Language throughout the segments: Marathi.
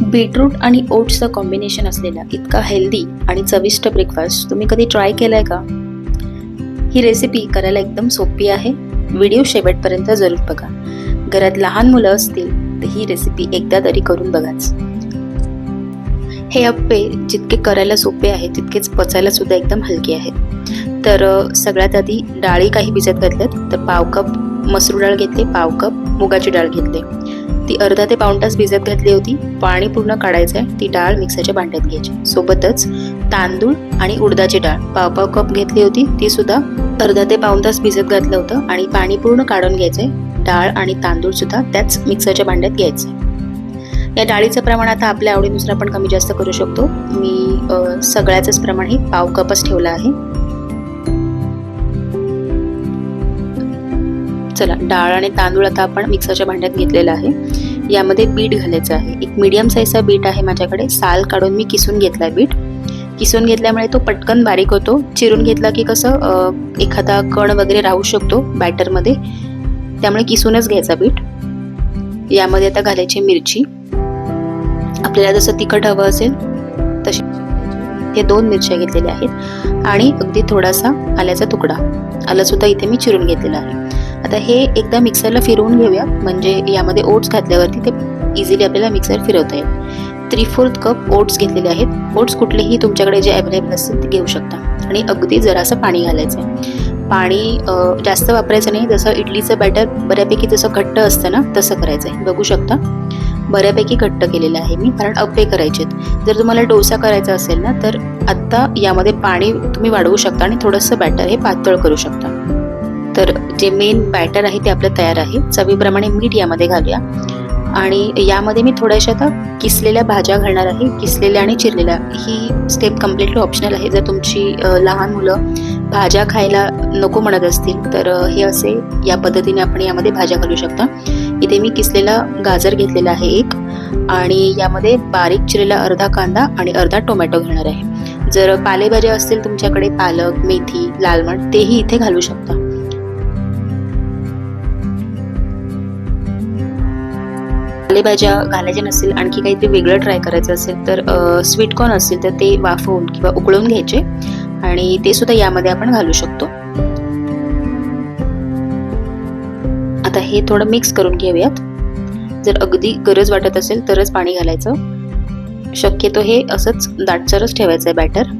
बीटरूट आणि ओट्सचं कॉम्बिनेशन असलेला इतका हेल्दी आणि चविष्ट ब्रेकफास्ट तुम्ही कधी ट्राय केलाय का? ही रेसिपी करायला एकदम सोपी आहे. व्हिडिओ शेवटपर्यंत जरूर बघा. घरात लहान मुलं असतील तर ही रेसिपी एकदा तरी करून बघाच. हे अप्पे जितके करायला सोपे आहेत तितकेच पचायला सुद्धा एकदम हलके आहेत. तर सगळ्यात आधी डाळी काही भिजत घातल्यात. तर पाव कप मसूर डाळ घेतली, पाव कप मुगाची डाळ घेतली. ती अर्धा ते पाऊण तास भिजत घातली होती. पाणी पूर्ण काढायचं आहे. ती डाळ मिक्सरच्या भांड्यात घ्यायची. सोबतच तांदूळ आणि उडदाची डाळ पाव पाव कप घेतली होती. ती सुद्धा अर्धा ते पाऊण तास भिजत घातलं होतं आणि पाणी पूर्ण काढून घ्यायचंय. डाळ आणि तांदूळ सुद्धा त्याच मिक्सरच्या भांड्यात घ्यायचं. या डाळीचं प्रमाण आता आपल्या आवडीनुसार आपण कमी जास्त करू शकतो. मी सगळ्याचंच प्रमाण हे पाव कपच ठेवलं आहे. चला, डाळ आणि तांदूळ आता आपण मिक्सरच्या भांड्यात घेतलेला आहे. यामध्ये बीट घालायचं आहे. एक मीडियम साईजचा बीट आहे माझ्याकडे. साल काढून मी किसून घेतलाय. बीट किसून घेतल्यामुळे तो पटकन बारीक होतो. चिरून घेतला की कसं एखादा कण वगैरे राहू शकतो बॅटरमध्ये, त्यामुळे किसूनच घ्यायचा बीट. यामध्ये आता घालायची मिरची. आपल्याला जसं तिखट हवं असेल तशी हे 2 मिरच्या घेतलेल्या आहेत आणि अगदी थोडासा आल्याचा तुकडा. आलं सुद्धा इथे मी चिरून घेतलेला आहे. आता हे एकदा मिक्सरला फिरवून घेऊया, म्हणजे यामध्ये ओट्स घातल्यावरती ते इझिली आपल्याला मिक्सर फिरवता येईल. 3/4 कप ओट्स घेतलेले आहेत. ओट्स कुठलेही तुमच्याकडे जे अवेलेबल असतील ते घेऊ शकता. आणि अगदी जरासं पाणी घालायचं आहे. पाणी जास्त वापरायचं नाही. जसं इडलीचं बॅटर बऱ्यापैकी जसं घट्ट असतं ना तसं करायचं आहे. बघू शकता बऱ्यापैकी घट्ट केलेलं आहे मी, कारण अप्पे करायचे आहेत. जर तुम्हाला डोसा करायचा असेल ना तर आत्ता यामध्ये पाणी तुम्ही वाढवू शकता आणि थोडंसं बॅटर हे पातळ करू शकता. तर जे मेन बॅटर आहे ते आपलं तयार आहे. चवीप्रमाणे मीठ यामध्ये घालूया. आणि यामध्ये मी थोड्याशा आता किसलेल्या भाज्या घालणार आहे. किसलेल्या आणि चिरलेल्या. ही स्टेप कम्प्लिटली ऑप्शनल आहे. जर तुमची लहान मुलं भाज्या खायला नको म्हणत असतील तर हे असे या पद्धतीने आपण यामध्ये भाज्या घालू शकता. इथे मी किसलेला गाजर घेतलेला आहे एक, आणि यामध्ये बारीक चिरलेला अर्धा कांदा आणि अर्धा टोमॅटो घेणार आहे. जर पालेभाज्या असतील तुमच्याकडे पालक, मेथी, लाल माठ, तेही इथे घालू शकता. पालेभाज्या घालायच्या नसेल, आणखी काहीतरी वेगळं ट्राय करायचं असेल तर स्वीट कॉर्न असतील तर ते वाफवून किंवा उकळून घ्यायचे आणि ते सुद्धा यामध्ये आपण घालू शकतो. आता हे थोडं मिक्स करून घेऊयात. जर अगदी गरज वाटत असेल तरच पाणी घालायचं. शक्यतो हे असंच दाटसरच ठेवायचं आहे बॅटर.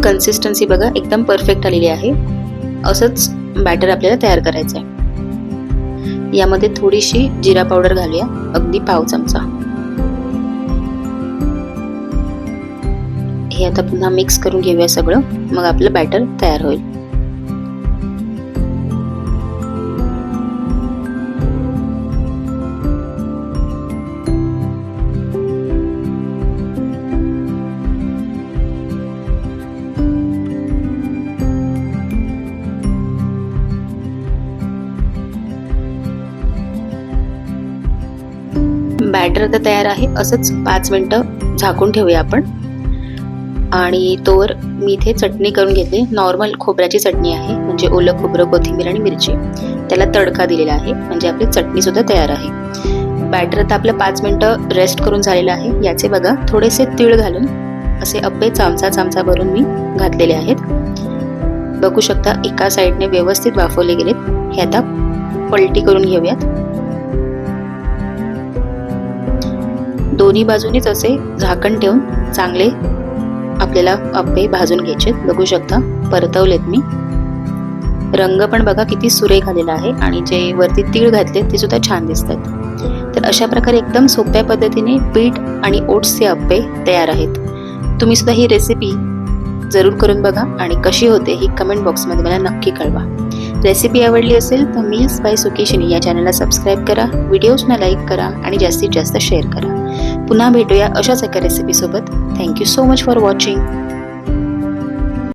कन्सिस्टन्सी बघा एकदम परफेक्ट आलेली आहे. असंच बॅटर आपल्याला तयार करायचं आहे. यामध्ये थोडीशी जिरा पावडर घालूया, अगदी पाव चमचा. हे आता पुन्हा मिक्स करून घेऊया सगळं, मग आपलं बॅटर तयार होईल. बॅटर आता तयार आहे. असंच 5 मिनिटं झाकून ठेवूया आपण. आणि तोवर मी इथे चटणी करून घेतली. नॉर्मल खोबऱ्याची चटणी आहे, म्हणजे ओलं खोबरं, कोथिंबीर आणि मिरची. त्याला तडका दिलेला आहे, म्हणजे आपली चटणी सुद्धा तयार आहे. बॅटर आता आपलं 5 मिनिटं रेस्ट करून झालेलं आहे. याचे बघा थोडेसे तीळ घालून असे अप्पे चमचा भरून मी घातलेले आहेत. बघू शकता एका साईडने व्यवस्थित वाफवले गेलेत. हे आता पलटी करून घेऊयात. दोन्ही बाजूनीच असे झाकण ठेवून चांगले आपल्याला अप्पे भाजून घ्यायचे. बघू शकता परतवलेत मी. रंग पण बघा किती सुरेख आलेला आहे आणि जे वरती तीळ घातले ते सुद्धा छान दिसतात. तर अशा प्रकारे एकदम सोप्या पद्धतीने बीट आणि ओट्सचे अप्पे तयार आहेत. तुम्ही सुद्धा ही रेसिपी जरूर करून बघा आणि कशी होते ही कमेंट बॉक्समध्ये मला नक्की कळवा. रेसिपी आवडली असेल तर मील्स बाय सुकेशिनी या चॅनलला सबस्क्राईब करा, व्हिडिओजना लाईक करा आणि जास्तीत जास्त शेअर करा. पुन्हा भेटूया अशाच एका रेसिपीसोबत. Thank you so much for watching.